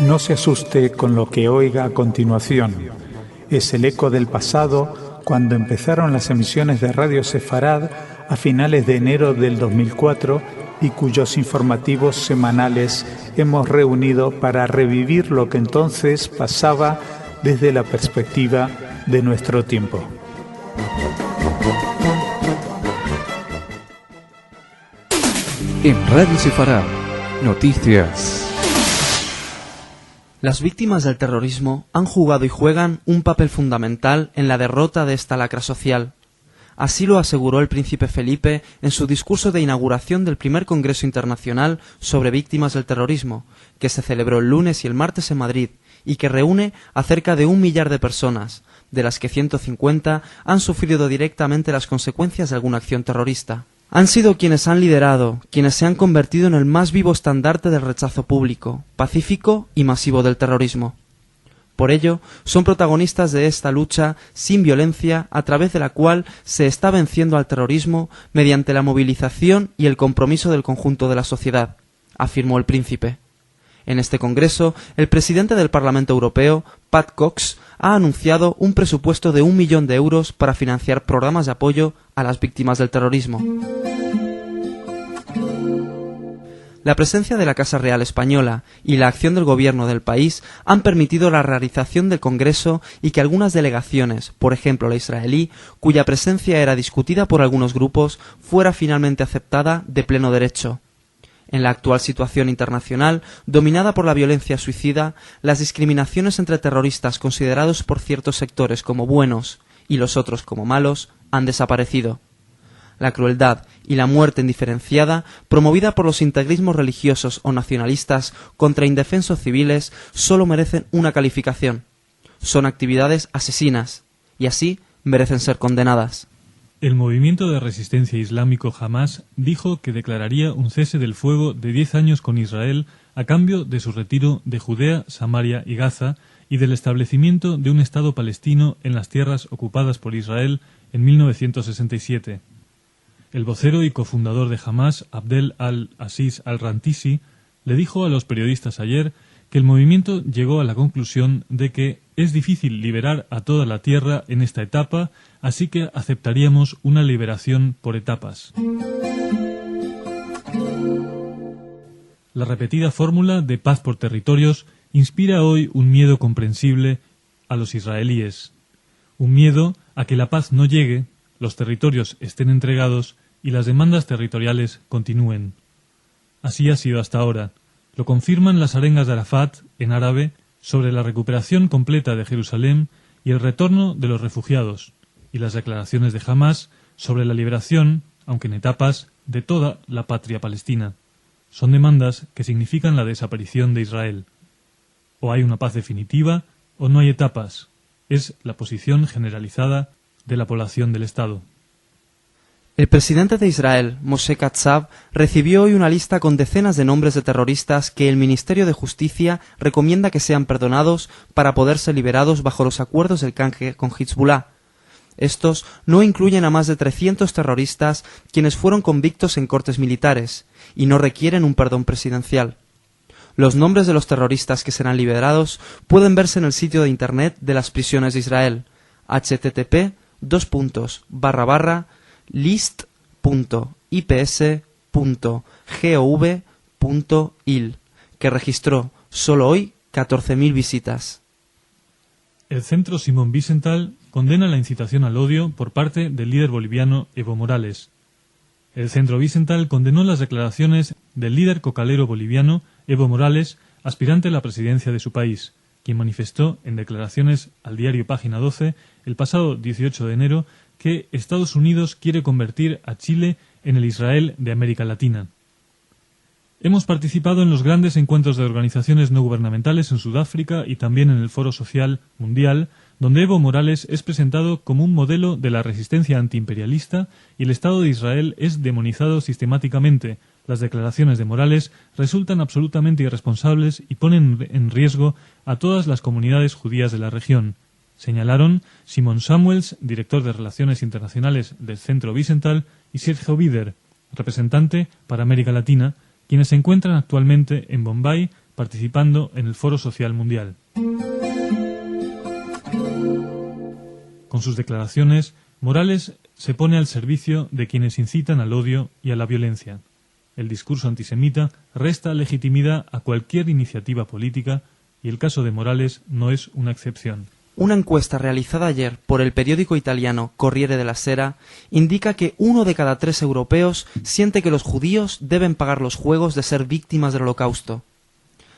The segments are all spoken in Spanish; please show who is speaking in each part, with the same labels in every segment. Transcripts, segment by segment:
Speaker 1: No se asuste con lo que oiga a continuación. Es el eco del pasado cuando empezaron las emisiones de Radio Sefarad a finales de enero del 2004 y cuyos informativos semanales hemos reunido para revivir lo que entonces pasaba desde la perspectiva de nuestro tiempo.
Speaker 2: En Radio Sefarad, noticias.
Speaker 3: Las víctimas del terrorismo han jugado y juegan un papel fundamental en la derrota de esta lacra social. Así lo aseguró el príncipe Felipe en su discurso de inauguración del primer Congreso Internacional sobre Víctimas del Terrorismo, que se celebró el lunes y el martes en Madrid y que reúne a cerca de 1 millar de personas, de las que 150 han sufrido directamente las consecuencias de alguna acción terrorista. Han sido quienes han liderado, quienes se han convertido en el más vivo estandarte del rechazo público, pacífico y masivo del terrorismo. Por ello, son protagonistas de esta lucha sin violencia a través de la cual se está venciendo al terrorismo mediante la movilización y el compromiso del conjunto de la sociedad, afirmó el príncipe. En este congreso, el presidente del Parlamento Europeo, Pat Cox, ha anunciado un presupuesto de 1 millón de euros para financiar programas de apoyo a las víctimas del terrorismo. La presencia de la Casa Real Española y la acción del gobierno del país han permitido la realización del Congreso y que algunas delegaciones, por ejemplo la israelí, cuya presencia era discutida por algunos grupos, fuera finalmente aceptada de pleno derecho. En la actual situación internacional, dominada por la violencia suicida, las discriminaciones entre terroristas considerados por ciertos sectores como buenos y los otros como malos han desaparecido. La crueldad y la muerte indiferenciada, promovida por los integrismos religiosos o nacionalistas contra indefensos civiles, solo merecen una calificación. Son actividades asesinas, y así merecen ser condenadas.
Speaker 4: El movimiento de resistencia islámico Hamás dijo que declararía un cese del fuego de 10 años con Israel a cambio de su retiro de Judea, Samaria y Gaza y del establecimiento de un Estado palestino en las tierras ocupadas por Israel en 1967. El vocero y cofundador de Hamás, Abdel al-Aziz al-Rantisi, le dijo a los periodistas ayer que el movimiento llegó a la conclusión de que es difícil liberar a toda la tierra en esta etapa, así que aceptaríamos una liberación por etapas. La repetida fórmula de paz por territorios inspira hoy un miedo comprensible a los israelíes. Un miedo a que la paz no llegue, los territorios estén entregados y las demandas territoriales continúen. Así ha sido hasta ahora. Lo confirman las arengas de Arafat, en árabe, sobre la recuperación completa de Jerusalén y el retorno de los refugiados, y las declaraciones de Hamás sobre la liberación, aunque en etapas, de toda la patria palestina. Son demandas que significan la desaparición de Israel. O hay una paz definitiva, o no hay etapas. Es la posición generalizada de la población del Estado.
Speaker 3: El presidente de Israel, Moshe Katsav, recibió hoy una lista con decenas de nombres de terroristas que el Ministerio de Justicia recomienda que sean perdonados para poder ser liberados bajo los acuerdos del canje con Hezbollah. Estos no incluyen a más de 300 terroristas quienes fueron convictos en cortes militares y no requieren un perdón presidencial. Los nombres de los terroristas que serán liberados pueden verse en el sitio de internet de las prisiones de Israel, http://list.ips.gov.il, que registró solo hoy 14.000 visitas.
Speaker 4: El Centro Simón Wiesenthal condena la incitación al odio por parte del líder boliviano Evo Morales. El Centro Wiesenthal condenó las declaraciones del líder cocalero boliviano Evo Morales, aspirante a la presidencia de su país, quien manifestó en declaraciones al diario Página 12 el pasado 18 de enero que Estados Unidos quiere convertir a Chile en el Israel de América Latina. Hemos participado en los grandes encuentros de organizaciones no gubernamentales en Sudáfrica y también en el Foro Social Mundial, donde Evo Morales es presentado como un modelo de la resistencia antiimperialista y el Estado de Israel es demonizado sistemáticamente. Las declaraciones de Morales resultan absolutamente irresponsables y ponen en riesgo a todas las comunidades judías de la región, señalaron Simon Samuels, director de Relaciones Internacionales del Centro Wiesenthal, y Sergio Bider, representante para América Latina, quienes se encuentran actualmente en Bombay participando en el Foro Social Mundial. Con sus declaraciones, Morales se pone al servicio de quienes incitan al odio y a la violencia. El discurso antisemita resta legitimidad a cualquier iniciativa política y el caso de Morales no es una excepción.
Speaker 3: Una encuesta realizada ayer por el periódico italiano Corriere della Sera indica que 1 de cada 3 europeos siente que los judíos deben pagar los juegos de ser víctimas del Holocausto.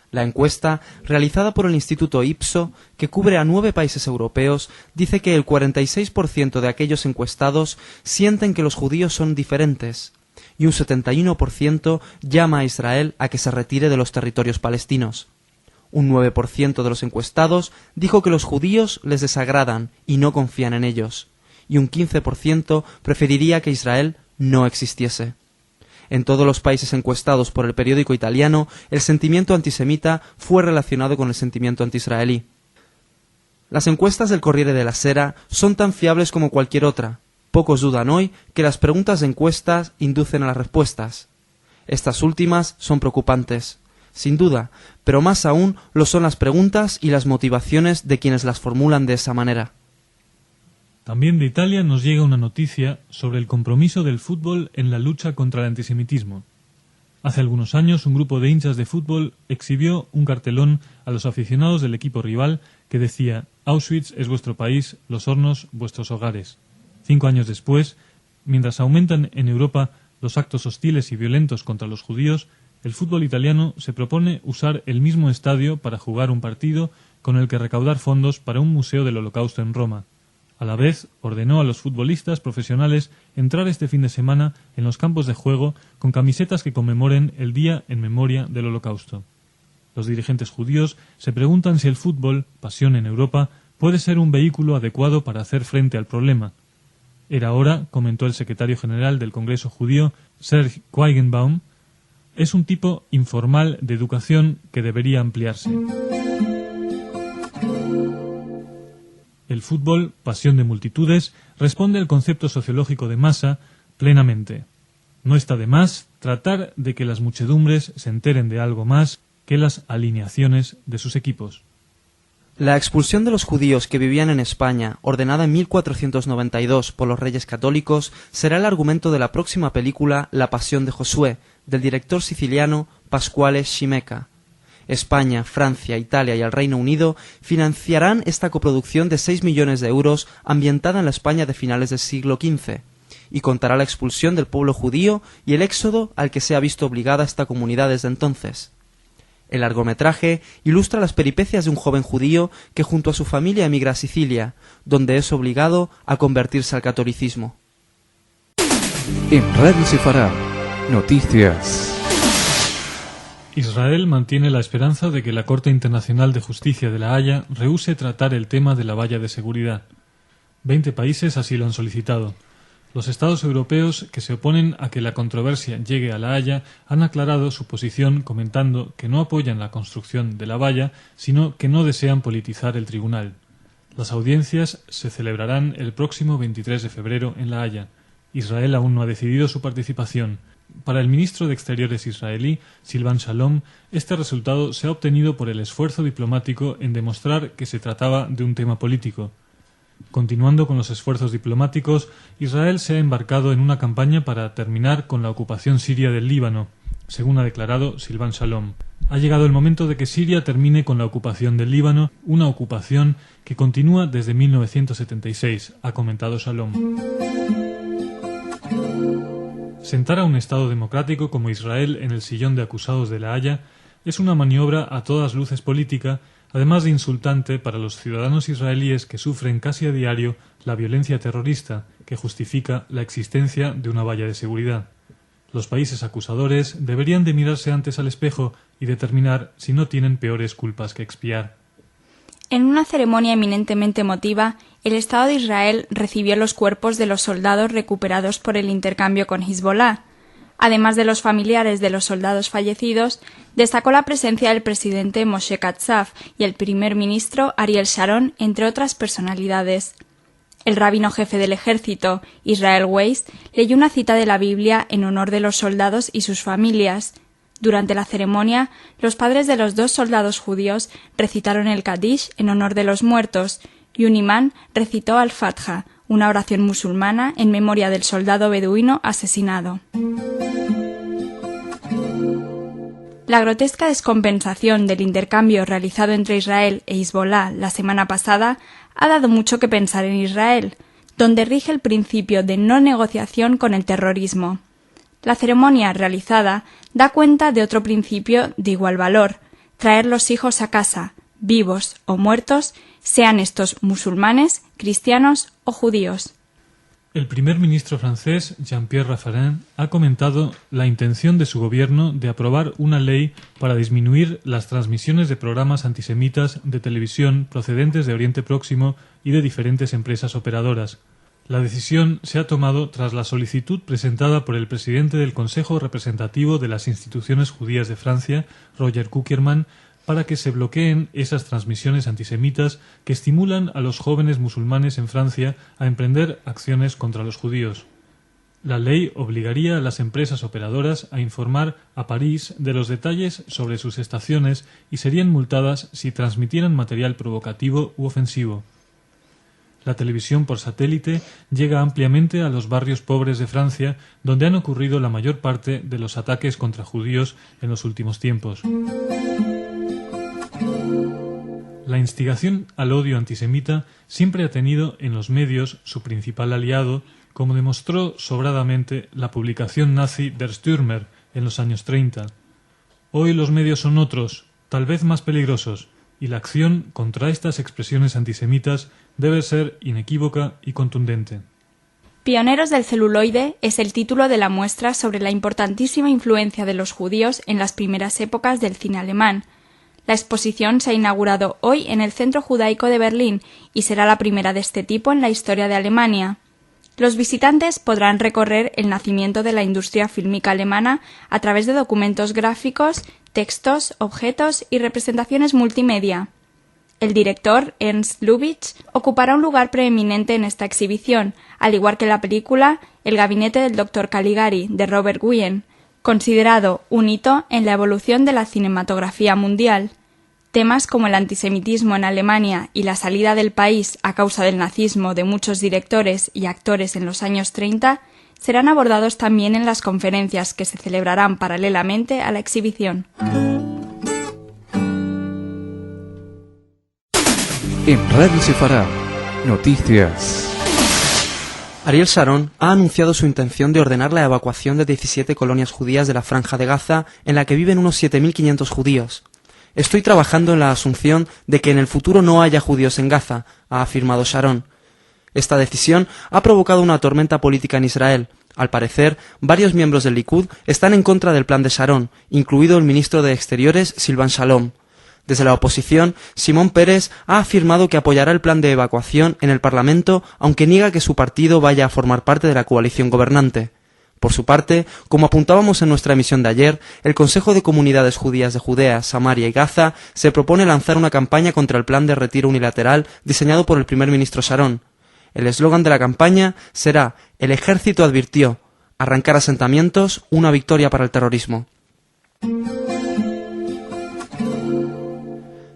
Speaker 3: La encuesta, realizada por el Instituto Ipso, que cubre a 9 países europeos, dice que el 46% de aquellos encuestados sienten que los judíos son diferentes, y un 71% llama a Israel a que se retire de los territorios palestinos. Un 9% de los encuestados dijo que los judíos les desagradan y no confían en ellos, y un 15% preferiría que Israel no existiese. En todos los países encuestados por el periódico italiano, el sentimiento antisemita fue relacionado con el sentimiento antiisraelí. Las encuestas del Corriere della Sera son tan fiables como cualquier otra. Pocos dudan hoy que las preguntas de encuestas inducen a las respuestas. Estas últimas son preocupantes, sin duda, pero más aún lo son las preguntas y las motivaciones de quienes las formulan de esa manera.
Speaker 4: También de Italia nos llega una noticia sobre el compromiso del fútbol en la lucha contra el antisemitismo. Hace algunos años un grupo de hinchas de fútbol exhibió un cartelón a los aficionados del equipo rival que decía: Auschwitz es vuestro país, los hornos vuestros hogares. 5 años después, mientras aumentan en Europa los actos hostiles y violentos contra los judíos, el fútbol italiano se propone usar el mismo estadio para jugar un partido con el que recaudar fondos para un museo del Holocausto en Roma. A la vez, ordenó a los futbolistas profesionales entrar este fin de semana en los campos de juego con camisetas que conmemoren el Día en Memoria del Holocausto. Los dirigentes judíos se preguntan si el fútbol, pasión en Europa, puede ser un vehículo adecuado para hacer frente al problema. Era hora, comentó el secretario general del Congreso Judío, Serge Quaigenbaum, es un tipo informal de educación que debería ampliarse. El fútbol, pasión de multitudes, responde al concepto sociológico de masa plenamente. No está de más tratar de que las muchedumbres se enteren de algo más que las alineaciones de sus equipos.
Speaker 3: La expulsión de los judíos que vivían en España, ordenada en 1492 por los reyes católicos, será el argumento de la próxima película La Pasión de Josué, del director siciliano Pasquale Scimeca. España, Francia, Italia y el Reino Unido financiarán esta coproducción de 6 millones de euros ambientada en la España de finales del siglo XV, y contará la expulsión del pueblo judío y el éxodo al que se ha visto obligada esta comunidad desde entonces. El largometraje ilustra las peripecias de un joven judío que junto a su familia emigra a Sicilia, donde es obligado a convertirse al catolicismo.
Speaker 2: En Radio Sefarad, noticias.
Speaker 4: Israel mantiene la esperanza de que la Corte Internacional de Justicia de La Haya rehúse tratar el tema de la valla de seguridad. 20 países así lo han solicitado. Los Estados europeos que se oponen a que la controversia llegue a La Haya han aclarado su posición comentando que no apoyan la construcción de la valla, sino que no desean politizar el tribunal. Las audiencias se celebrarán el próximo 23 de febrero en La Haya. Israel aún no ha decidido su participación. Para el ministro de Exteriores israelí, Silvan Shalom, este resultado se ha obtenido por el esfuerzo diplomático en demostrar que se trataba de un tema político. Continuando con los esfuerzos diplomáticos, Israel se ha embarcado en una campaña para terminar con la ocupación siria del Líbano, según ha declarado Silvan Shalom. Ha llegado el momento de que Siria termine con la ocupación del Líbano, una ocupación que continúa desde 1976, ha comentado Shalom. Sentar a un Estado democrático como Israel en el sillón de acusados de La Haya es una maniobra a todas luces política, además de insultante para los ciudadanos israelíes que sufren casi a diario la violencia terrorista que justifica la existencia de una valla de seguridad. Los países acusadores deberían de mirarse antes al espejo y determinar si no tienen peores culpas que expiar.
Speaker 5: En una ceremonia eminentemente emotiva, el Estado de Israel recibió los cuerpos de los soldados recuperados por el intercambio con Hezbollah. Además de los familiares de los soldados fallecidos, destacó la presencia del presidente Moshe Katsav y el primer ministro Ariel Sharon, entre otras personalidades. El rabino jefe del ejército, Israel Weiss, leyó una cita de la Biblia en honor de los soldados y sus familias. Durante la ceremonia, los padres de los 2 soldados judíos recitaron el Kadish en honor de los muertos y un imán recitó al-Fatha, una oración musulmana en memoria del soldado beduino asesinado. La grotesca descompensación del intercambio realizado entre Israel e Hezbolá la semana pasada ha dado mucho que pensar en Israel, donde rige el principio de no negociación con el terrorismo. La ceremonia realizada da cuenta de otro principio de igual valor: traer los hijos a casa, vivos o muertos, sean estos musulmanes, cristianos o judíos.
Speaker 4: El primer ministro francés, Jean-Pierre Raffarin, ha comentado la intención de su gobierno de aprobar una ley para disminuir las transmisiones de programas antisemitas de televisión procedentes de Oriente Próximo y de diferentes empresas operadoras. La decisión se ha tomado tras la solicitud presentada por el presidente del Consejo Representativo de las Instituciones Judías de Francia, Roger Kuckerman, para que se bloqueen esas transmisiones antisemitas que estimulan a los jóvenes musulmanes en Francia a emprender acciones contra los judíos. La ley obligaría a las empresas operadoras a informar a París de los detalles sobre sus estaciones y serían multadas si transmitieran material provocativo u ofensivo. La televisión por satélite llega ampliamente a los barrios pobres de Francia, donde han ocurrido la mayor parte de los ataques contra judíos en los últimos tiempos. La instigación al odio antisemita siempre ha tenido en los medios su principal aliado, como demostró sobradamente la publicación nazi Der Stürmer en los años 30. Hoy los medios son otros, tal vez más peligrosos, y la acción contra estas expresiones antisemitas debe ser inequívoca y contundente.
Speaker 5: Pioneros del celuloide es el título de la muestra sobre la importantísima influencia de los judíos en las primeras épocas del cine alemán. La exposición se ha inaugurado hoy en el Centro Judaico de Berlín y será la primera de este tipo en la historia de Alemania. Los visitantes podrán recorrer el nacimiento de la industria fílmica alemana a través de documentos gráficos, textos, objetos y representaciones multimedia. El director, Ernst Lubitsch, ocupará un lugar preeminente en esta exhibición, al igual que la película El gabinete del Dr. Caligari, de Robert Guyen, considerado un hito en la evolución de la cinematografía mundial. Temas como el antisemitismo en Alemania y la salida del país a causa del nazismo de muchos directores y actores en los años 30 serán abordados también en las conferencias que se celebrarán paralelamente a la exhibición.
Speaker 2: En Radio Sefarad, noticias.
Speaker 3: Ariel Sharon ha anunciado su intención de ordenar la evacuación de 17 colonias judías de la Franja de Gaza, en la que viven unos 7.500 judíos. Estoy trabajando en la asunción de que en el futuro no haya judíos en Gaza, ha afirmado Sharon. Esta decisión ha provocado una tormenta política en Israel. Al parecer, varios miembros del Likud están en contra del plan de Sharon, incluido el ministro de Exteriores, Silvan Shalom. Desde la oposición, Simón Peres ha afirmado que apoyará el plan de evacuación en el Parlamento, aunque niega que su partido vaya a formar parte de la coalición gobernante. Por su parte, como apuntábamos en nuestra emisión de ayer, el Consejo de Comunidades Judías de Judea, Samaria y Gaza se propone lanzar una campaña contra el plan de retiro unilateral diseñado por el primer ministro Sharon. El eslogan de la campaña será «El ejército advirtió, arrancar asentamientos, una victoria para el terrorismo».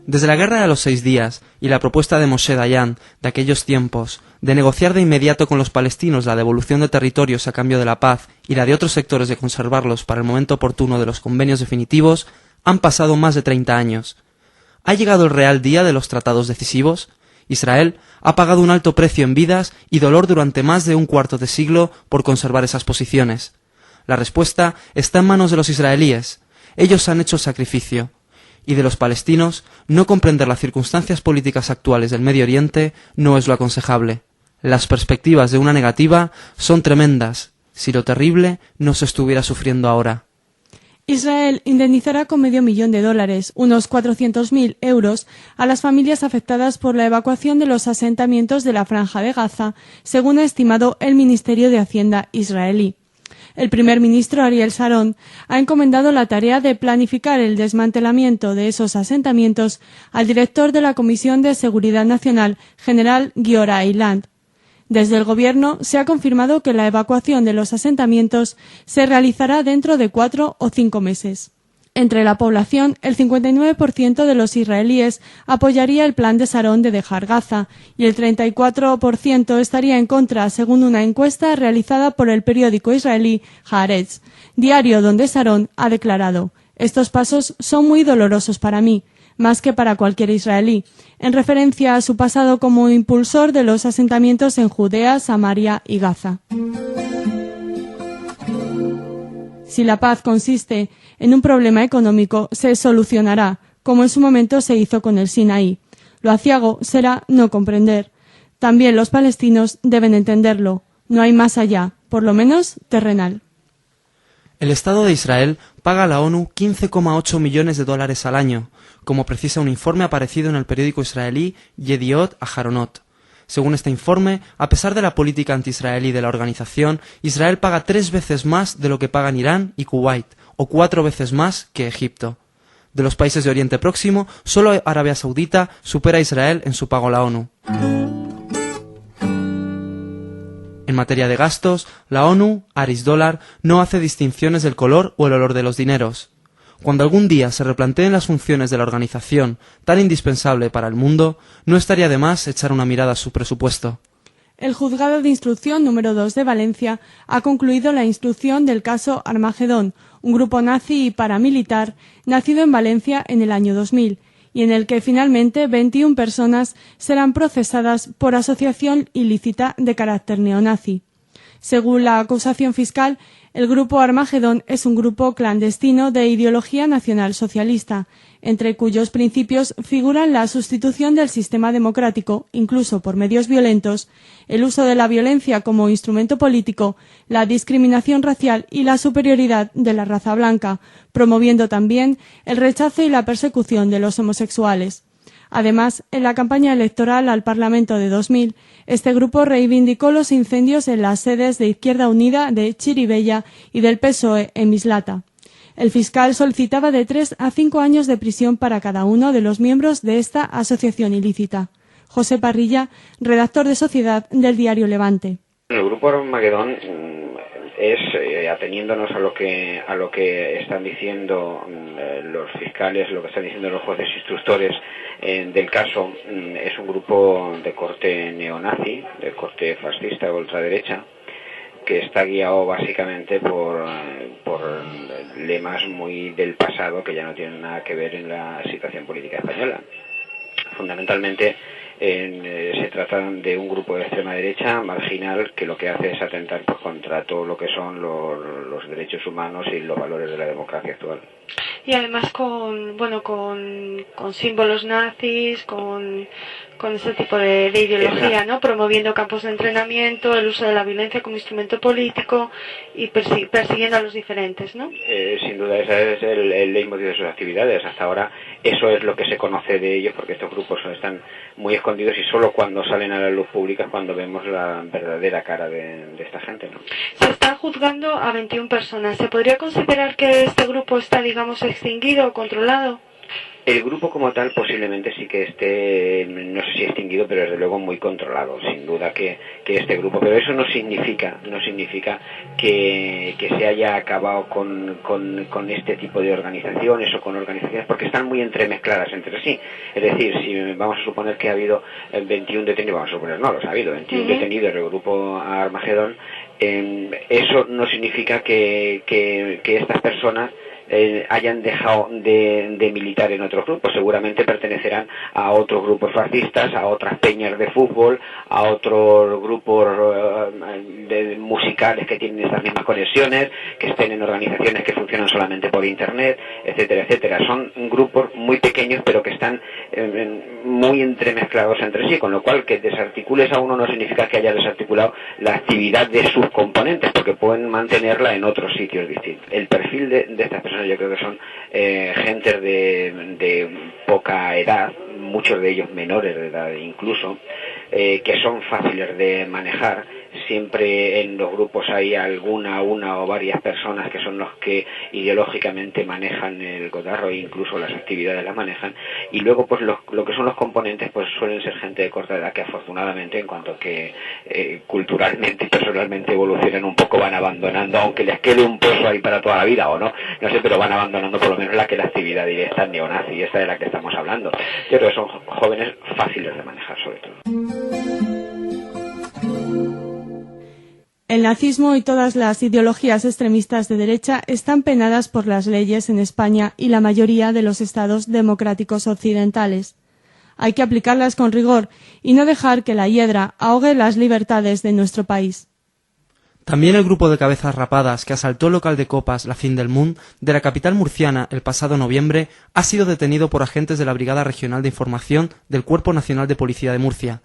Speaker 3: Desde la Guerra de los 6 días y la propuesta de Moshe Dayan de aquellos tiempos de negociar de inmediato con los palestinos la devolución de territorios a cambio de la paz y la de otros sectores de conservarlos para el momento oportuno de los convenios definitivos, han pasado más de 30 años. ¿Ha llegado el real día de los tratados decisivos? Israel ha pagado un alto precio en vidas y dolor durante más de un cuarto de siglo por conservar esas posiciones. La respuesta está en manos de los israelíes. Ellos han hecho el sacrificio. Y de los palestinos, no comprender las circunstancias políticas actuales del Medio Oriente no es lo aconsejable. Las perspectivas de una negativa son tremendas, si lo terrible no se estuviera sufriendo ahora.
Speaker 6: Israel indemnizará con $500,000, unos 400.000 euros, a las familias afectadas por la evacuación de los asentamientos de la Franja de Gaza, según ha estimado el Ministerio de Hacienda israelí. El primer ministro Ariel Sharon ha encomendado la tarea de planificar el desmantelamiento de esos asentamientos al director de la Comisión de Seguridad Nacional, general Giora Eiland. Desde el Gobierno se ha confirmado que la evacuación de los asentamientos se realizará dentro de 4 o 5 meses. Entre la población, el 59% de los israelíes apoyaría el plan de Sharon de dejar Gaza y el 34% estaría en contra, según una encuesta realizada por el periódico israelí Haaretz, diario donde Sharon ha declarado: «Estos pasos son muy dolorosos para mí, más que para cualquier israelí», en referencia a su pasado como impulsor de los asentamientos en Judea, Samaria y Gaza. Si la paz consiste en un problema económico, se solucionará, como en su momento se hizo con el Sinaí. Lo aciago será no comprender. También los palestinos deben entenderlo. No hay más allá, por lo menos terrenal.
Speaker 3: El Estado de Israel paga a la ONU 15,8 millones de dólares al año, como precisa un informe aparecido en el periódico israelí Yediot Aharonot. Según este informe, a pesar de la política anti-israelí de la organización, Israel paga 3 veces más de lo que pagan Irán y Kuwait, o 4 veces más que Egipto. De los países de Oriente Próximo, solo Arabia Saudita supera a Israel en su pago a la ONU. En materia de gastos, la ONU, Aris Dólar, no hace distinciones del color o el olor de los dineros. Cuando algún día se replanteen las funciones de la organización, tan indispensable para el mundo, no estaría de más echar una mirada a su presupuesto.
Speaker 6: El Juzgado de Instrucción número 2 de Valencia ha concluido la instrucción del caso Armagedón, un grupo nazi y paramilitar nacido en Valencia en el año 2000, y en el que finalmente 21 personas serán procesadas por asociación ilícita de carácter neonazi. Según la acusación fiscal, el grupo Armagedón es un grupo clandestino de ideología nacional-socialista, entre cuyos principios figuran la sustitución del sistema democrático, incluso por medios violentos, el uso de la violencia como instrumento político, la discriminación racial y la superioridad de la raza blanca, promoviendo también el rechazo y la persecución de los homosexuales. Además, en la campaña electoral al Parlamento de 2000, este grupo reivindicó los incendios en las sedes de Izquierda Unida de Chirivella y del PSOE en Mislata. El fiscal solicitaba de 3 a 5 años de prisión para cada uno de los miembros de esta asociación ilícita. José Parrilla, redactor de Sociedad del diario Levante.
Speaker 7: El grupo Armagedón es, ateniéndonos a lo que están diciendo los fiscales, lo que están diciendo los jueces instructores del caso, es un grupo de corte neonazi, de corte fascista o ultraderecha, que está guiado básicamente por lemas muy del pasado que ya no tienen nada que ver en la situación política española. Fundamentalmente se trata de un grupo de extrema derecha marginal que lo que hace es atentar contra todo lo que son los derechos humanos y los valores de la democracia actual.
Speaker 8: Y además con símbolos nazis, con ese tipo de ideología, ¿no? Promoviendo campos de entrenamiento, el uso de la violencia como instrumento político y persiguiendo a los diferentes, ¿no?
Speaker 7: Sin duda, ese es el leitmotiv de sus actividades. Hasta ahora eso es lo que se conoce de ellos, porque estos grupos están muy escondidos y solo cuando salen a la luz pública es cuando vemos la verdadera cara de esta gente, ¿no?
Speaker 8: Se está juzgando a 21 personas. ¿Se podría considerar que este grupo está, digamos, extinguido o controlado?
Speaker 7: El grupo como tal posiblemente sí que esté, no sé si extinguido, pero desde luego muy controlado, sin duda que este grupo. Pero eso no significa que se haya acabado con este tipo de organizaciones o con organizaciones, porque están muy entremezcladas entre sí. Es decir, si vamos a suponer que ha habido 21 detenidos, vamos a suponer, no los ha habido, 21 detenidos del grupo Armagedón, eso no significa que estas personas hayan dejado de militar en otros grupos. Seguramente pertenecerán a otros grupos fascistas, a otras peñas de fútbol, a otros grupos musicales que tienen esas mismas conexiones, que estén en organizaciones que funcionan solamente por internet, etcétera, etcétera. Son grupos muy pequeños pero que están muy entremezclados entre sí, con lo cual que desarticules a uno no significa que haya desarticulado la actividad de sus componentes, porque pueden mantenerla en otros sitios distintos. El perfil de estas personas yo creo que son gentes de poca edad, muchos de ellos menores de edad incluso, que son fáciles de manejar, siempre en los grupos hay una o varias personas que son los que ideológicamente manejan el cotarro e incluso las actividades las manejan, y luego pues lo que son los componentes pues suelen ser gente de corta edad que afortunadamente, en cuanto que culturalmente y personalmente evolucionan un poco, van abandonando, aunque les quede un pozo ahí para toda la vida o no sé, pero van abandonando por lo menos la actividad directa neonazi, esta de la que estamos hablando. Yo creo que son jóvenes fáciles de manejar, sobre todo.
Speaker 6: El nazismo y todas las ideologías extremistas de derecha están penadas por las leyes en España y la mayoría de los estados democráticos occidentales. Hay que aplicarlas con rigor y no dejar que la hiedra ahogue las libertades de nuestro país.
Speaker 3: También el grupo de cabezas rapadas que asaltó el local de copas La Fin del Mundo de la capital murciana el pasado noviembre ha sido detenido por agentes de la Brigada Regional de Información del Cuerpo Nacional de Policía de Murcia.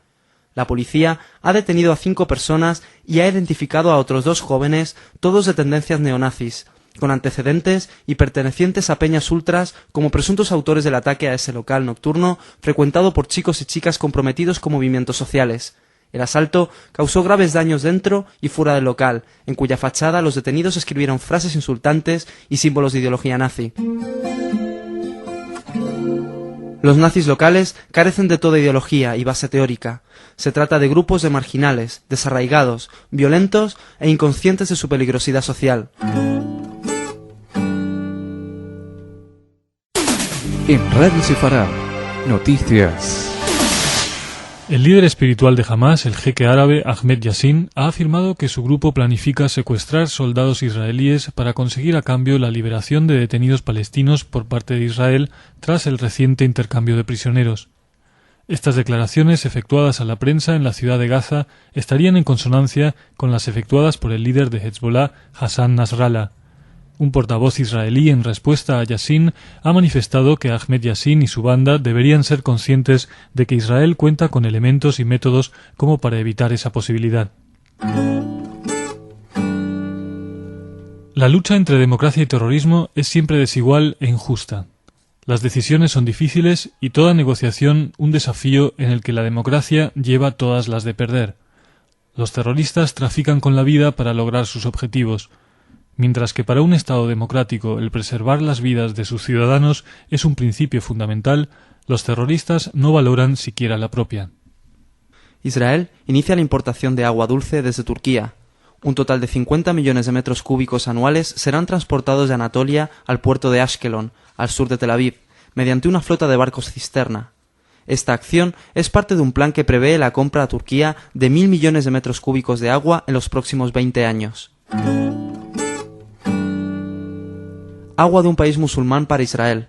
Speaker 3: La policía ha detenido a 5 personas y ha identificado a otros 2 jóvenes, todos de tendencias neonazis, con antecedentes y pertenecientes a peñas ultras como presuntos autores del ataque a ese local nocturno frecuentado por chicos y chicas comprometidos con movimientos sociales. El asalto causó graves daños dentro y fuera del local, en cuya fachada los detenidos escribieron frases insultantes y símbolos de ideología nazi. Los nazis locales carecen de toda ideología y base teórica. Se trata de grupos de marginales, desarraigados, violentos e inconscientes de su peligrosidad social.
Speaker 2: En Radio Sefarad, noticias.
Speaker 4: El líder espiritual de Hamás, el jeque árabe Ahmed Yassin, ha afirmado que su grupo planifica secuestrar soldados israelíes para conseguir a cambio la liberación de detenidos palestinos por parte de Israel tras el reciente intercambio de prisioneros. Estas declaraciones efectuadas a la prensa en la ciudad de Gaza estarían en consonancia con las efectuadas por el líder de Hezbollah, Hassan Nasrallah. Un portavoz israelí, en respuesta a Yassin, ha manifestado que Ahmed Yassin y su banda deberían ser conscientes de que Israel cuenta con elementos y métodos como para evitar esa posibilidad. La lucha entre democracia y terrorismo es siempre desigual e injusta. Las decisiones son difíciles y toda negociación un desafío en el que la democracia lleva todas las de perder. Los terroristas trafican con la vida para lograr sus objetivos. Mientras que para un Estado democrático el preservar las vidas de sus ciudadanos es un principio fundamental, los terroristas no valoran siquiera la propia.
Speaker 3: Israel inicia la importación de agua dulce desde Turquía. Un total de 50 millones de metros cúbicos anuales serán transportados de Anatolia al puerto de Ashkelon, al sur de Tel Aviv, mediante una flota de barcos cisterna. Esta acción es parte de un plan que prevé la compra a Turquía de 1.000 millones de metros cúbicos de agua en los próximos 20 años. Agua de un país musulmán para Israel.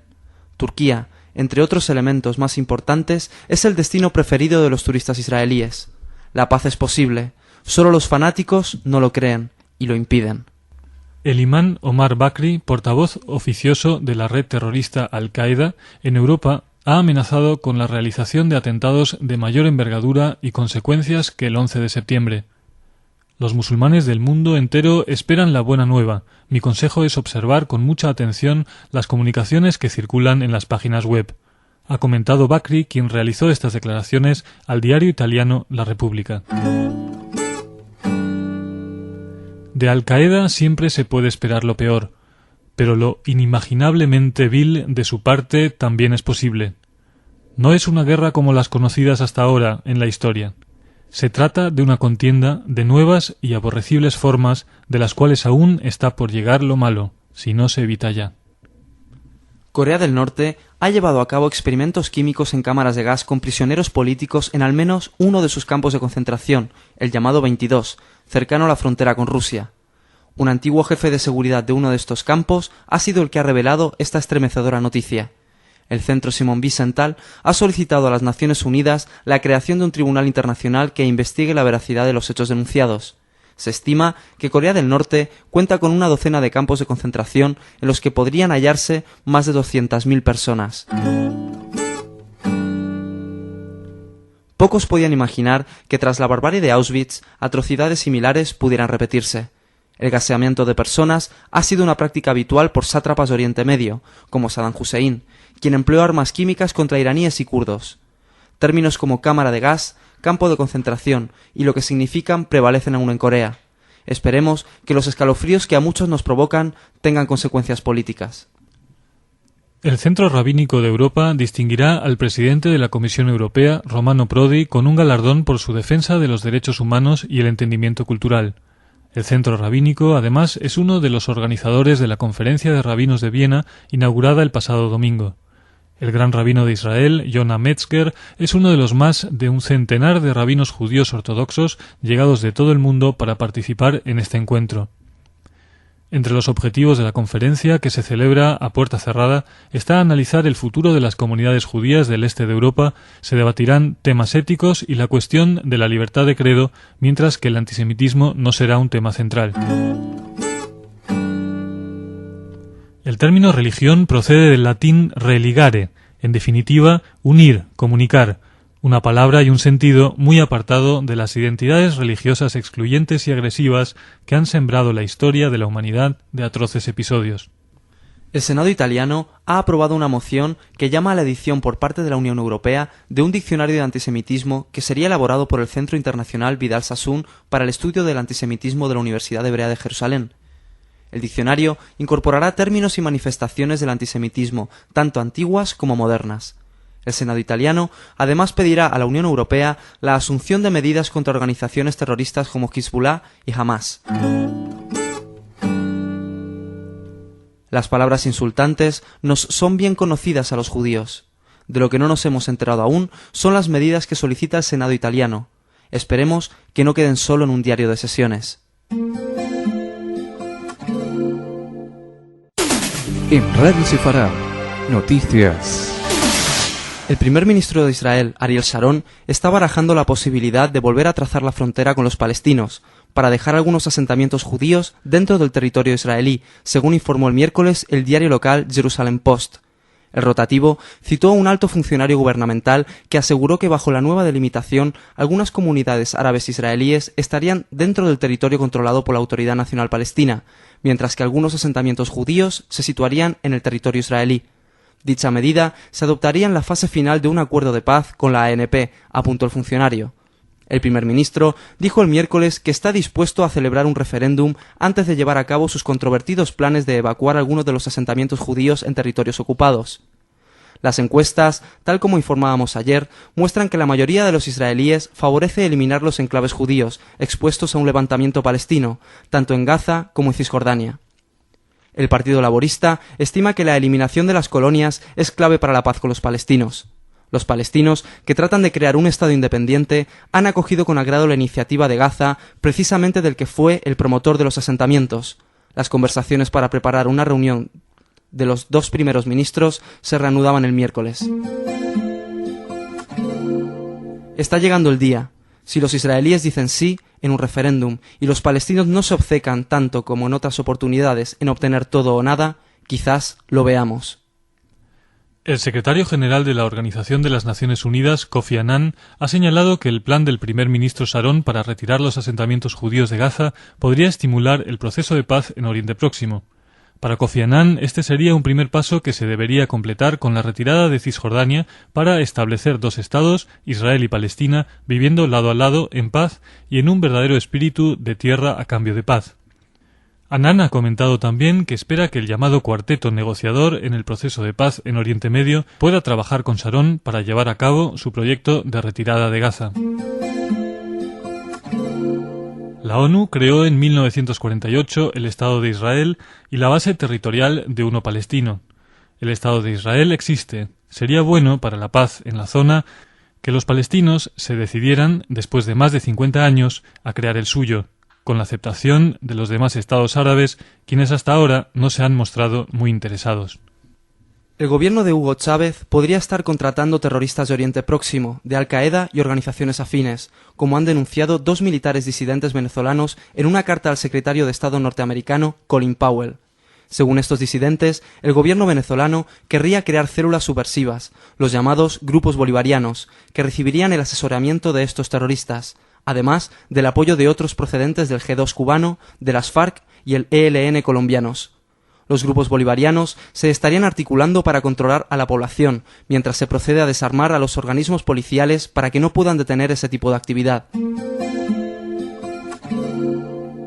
Speaker 3: Turquía, entre otros elementos más importantes, es el destino preferido de los turistas israelíes. La paz es posible, solo los fanáticos no lo creen y lo impiden.
Speaker 4: El imán Omar Bakri, portavoz oficioso de la red terrorista Al-Qaeda en Europa, ha amenazado con la realización de atentados de mayor envergadura y consecuencias que el 11 de septiembre. Los musulmanes del mundo entero esperan la buena nueva. Mi consejo es observar con mucha atención las comunicaciones que circulan en las páginas web, ha comentado Bakri, quien realizó estas declaraciones al diario italiano La Repubblica. De Al-Qaeda siempre se puede esperar lo peor, pero lo inimaginablemente vil de su parte también es posible. No es una guerra como las conocidas hasta ahora en la historia. Se trata de una contienda de nuevas y aborrecibles formas de las cuales aún está por llegar lo malo, si no se evita ya.
Speaker 3: Corea del Norte ha llevado a cabo experimentos químicos en cámaras de gas con prisioneros políticos en al menos uno de sus campos de concentración, el llamado 22, cercano a la frontera con Rusia. Un antiguo jefe de seguridad de uno de estos campos ha sido el que ha revelado esta estremecedora noticia. El Centro Simón Wiesenthal ha solicitado a las Naciones Unidas la creación de un tribunal internacional que investigue la veracidad de los hechos denunciados. Se estima que Corea del Norte cuenta con una docena de campos de concentración en los que podrían hallarse más de 200.000 personas. Pocos podían imaginar que tras la barbarie de Auschwitz, atrocidades similares pudieran repetirse. El gaseamiento de personas ha sido una práctica habitual por sátrapas de Oriente Medio, como Saddam Hussein, quien empleó armas químicas contra iraníes y kurdos. Términos como cámara de gas, campo de concentración, y lo que significan prevalecen aún en Corea. Esperemos que los escalofríos que a muchos nos provocan tengan consecuencias políticas.
Speaker 4: El Centro Rabínico de Europa distinguirá al presidente de la Comisión Europea, Romano Prodi, con un galardón por su defensa de los derechos humanos y el entendimiento cultural. El Centro Rabínico, además, es uno de los organizadores de la Conferencia de Rabinos de Viena, inaugurada el pasado domingo. El gran rabino de Israel, Yonah Metzger, es uno de los más de un centenar de rabinos judíos ortodoxos llegados de todo el mundo para participar en este encuentro. Entre los objetivos de la conferencia, que se celebra a puerta cerrada, está analizar el futuro de las comunidades judías del este de Europa. Se debatirán temas éticos y la cuestión de la libertad de credo, mientras que el antisemitismo no será un tema central. El término religión procede del latín religare, en definitiva, unir, comunicar, una palabra y un sentido muy apartado de las identidades religiosas excluyentes y agresivas que han sembrado la historia de la humanidad de atroces episodios.
Speaker 3: El Senado italiano ha aprobado una moción que llama a la edición por parte de la Unión Europea de un diccionario de antisemitismo que sería elaborado por el Centro Internacional Vidal Sassoon para el estudio del antisemitismo de la Universidad Hebrea de Jerusalén. El diccionario incorporará términos y manifestaciones del antisemitismo, tanto antiguas como modernas. El Senado italiano además pedirá a la Unión Europea la asunción de medidas contra organizaciones terroristas como Hezbollah y Hamas. Las palabras insultantes nos son bien conocidas a los judíos. De lo que no nos hemos enterado aún son las medidas que solicita el Senado italiano. Esperemos que no queden solo en un diario de sesiones.
Speaker 2: En Radio Sefarad, noticias.
Speaker 3: El primer ministro de Israel, Ariel Sharon, está barajando la posibilidad de volver a trazar la frontera con los palestinos, para dejar algunos asentamientos judíos dentro del territorio israelí, según informó el miércoles el diario local Jerusalem Post. El rotativo citó a un alto funcionario gubernamental que aseguró que bajo la nueva delimitación algunas comunidades árabes israelíes estarían dentro del territorio controlado por la Autoridad Nacional Palestina, mientras que algunos asentamientos judíos se situarían en el territorio israelí. Dicha medida se adoptaría en la fase final de un acuerdo de paz con la ANP, apuntó el funcionario. El primer ministro dijo el miércoles que está dispuesto a celebrar un referéndum antes de llevar a cabo sus controvertidos planes de evacuar algunos de los asentamientos judíos en territorios ocupados. Las encuestas, tal como informábamos ayer, muestran que la mayoría de los israelíes favorece eliminar los enclaves judíos expuestos a un levantamiento palestino, tanto en Gaza como en Cisjordania. El Partido Laborista estima que la eliminación de las colonias es clave para la paz con los palestinos. Los palestinos, que tratan de crear un Estado independiente, han acogido con agrado la iniciativa de Gaza, precisamente del que fue el promotor de los asentamientos. Las conversaciones para preparar una reunión de los dos primeros ministros se reanudaban el miércoles. Está llegando el día. Si los israelíes dicen sí en un referéndum y los palestinos no se obcecan tanto como en otras oportunidades en obtener todo o nada, quizás lo veamos.
Speaker 4: El secretario general de la Organización de las Naciones Unidas, Kofi Annan, ha señalado que el plan del primer ministro Sharon para retirar los asentamientos judíos de Gaza podría estimular el proceso de paz en Oriente Próximo. Para Kofi Annan, este sería un primer paso que se debería completar con la retirada de Cisjordania para establecer dos estados, Israel y Palestina, viviendo lado a lado en paz y en un verdadero espíritu de tierra a cambio de paz. Annan ha comentado también que espera que el llamado cuarteto negociador en el proceso de paz en Oriente Medio pueda trabajar con Sharon para llevar a cabo su proyecto de retirada de Gaza. La ONU creó en 1948 el Estado de Israel y la base territorial de uno palestino. El Estado de Israel existe. Sería bueno para la paz en la zona que los palestinos se decidieran, después de más de 50 años, a crear el suyo, con la aceptación de los demás estados árabes, quienes hasta ahora no se han mostrado muy interesados.
Speaker 3: El gobierno de Hugo Chávez podría estar contratando terroristas de Oriente Próximo, de Al-Qaeda y organizaciones afines, como han denunciado dos militares disidentes venezolanos en una carta al secretario de Estado norteamericano, Colin Powell. Según estos disidentes, el gobierno venezolano querría crear células subversivas, los llamados grupos bolivarianos, que recibirían el asesoramiento de estos terroristas, además del apoyo de otros procedentes del G2 cubano, de las FARC y el ELN colombianos. Los grupos bolivarianos se estarían articulando para controlar a la población, mientras se procede a desarmar a los organismos policiales para que no puedan detener ese tipo de actividad.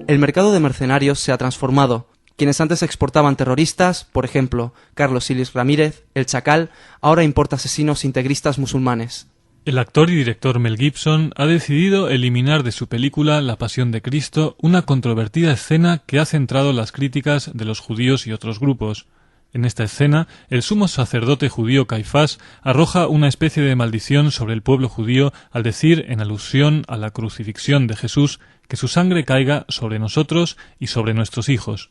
Speaker 3: El mercado de mercenarios se ha transformado. Quienes antes exportaban terroristas, por ejemplo, Carlos Silis Ramírez, el Chacal, ahora importa asesinos integristas musulmanes.
Speaker 4: El actor y director Mel Gibson ha decidido eliminar de su película La Pasión de Cristo una controvertida escena que ha centrado las críticas de los judíos y otros grupos. En esta escena, el sumo sacerdote judío Caifás arroja una especie de maldición sobre el pueblo judío al decir, en alusión a la crucifixión de Jesús, que su sangre caiga sobre nosotros y sobre nuestros hijos.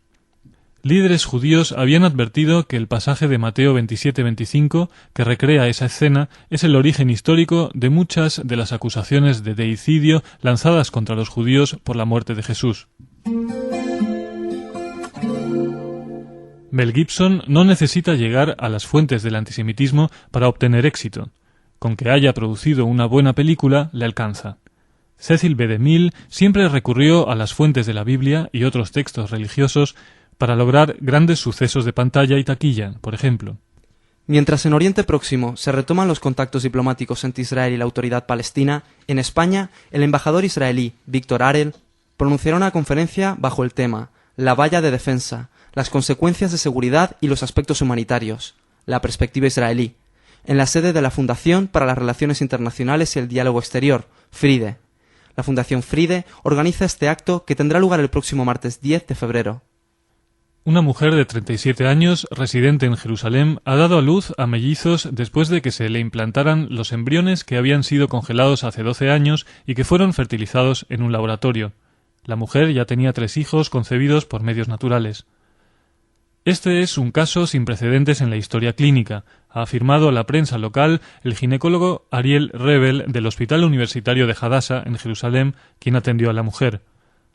Speaker 4: Líderes judíos habían advertido que el pasaje de Mateo 27-25, que recrea esa escena, es el origen histórico de muchas de las acusaciones de deicidio lanzadas contra los judíos por la muerte de Jesús. Mel Gibson no necesita llegar a las fuentes del antisemitismo para obtener éxito. Con que haya producido una buena película, le alcanza. Cecil B. DeMille siempre recurrió a las fuentes de la Biblia y otros textos religiosos para lograr grandes sucesos de pantalla y taquilla, por ejemplo.
Speaker 3: Mientras en Oriente Próximo se retoman los contactos diplomáticos entre Israel y la autoridad palestina, en España, el embajador israelí, Víctor Arel, pronunciará una conferencia bajo el tema La valla de defensa, las consecuencias de seguridad y los aspectos humanitarios, la perspectiva israelí, en la sede de la Fundación para las Relaciones Internacionales y el Diálogo Exterior, FRIDE. La Fundación FRIDE organiza este acto que tendrá lugar el próximo martes 10 de febrero.
Speaker 4: Una mujer de 37 años, residente en Jerusalén, ha dado a luz a mellizos después de que se le implantaran los embriones que habían sido congelados hace 12 años y que fueron fertilizados en un laboratorio. La mujer ya tenía 3 hijos concebidos por medios naturales. Este es un caso sin precedentes en la historia clínica, ha afirmado a la prensa local el ginecólogo Ariel Rebel del Hospital Universitario de Hadassah, en Jerusalén, quien atendió a la mujer.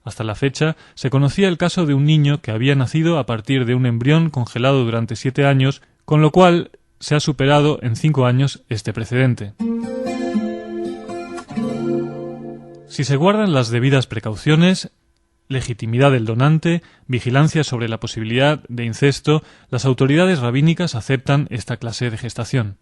Speaker 4: Hasta la fecha, se conocía el caso de un niño que había nacido a partir de un embrión congelado durante 7 años, con lo cual se ha superado en 5 años este precedente. Si se guardan las debidas precauciones, legitimidad del donante, vigilancia sobre la posibilidad de incesto, las autoridades rabínicas aceptan esta clase de gestación.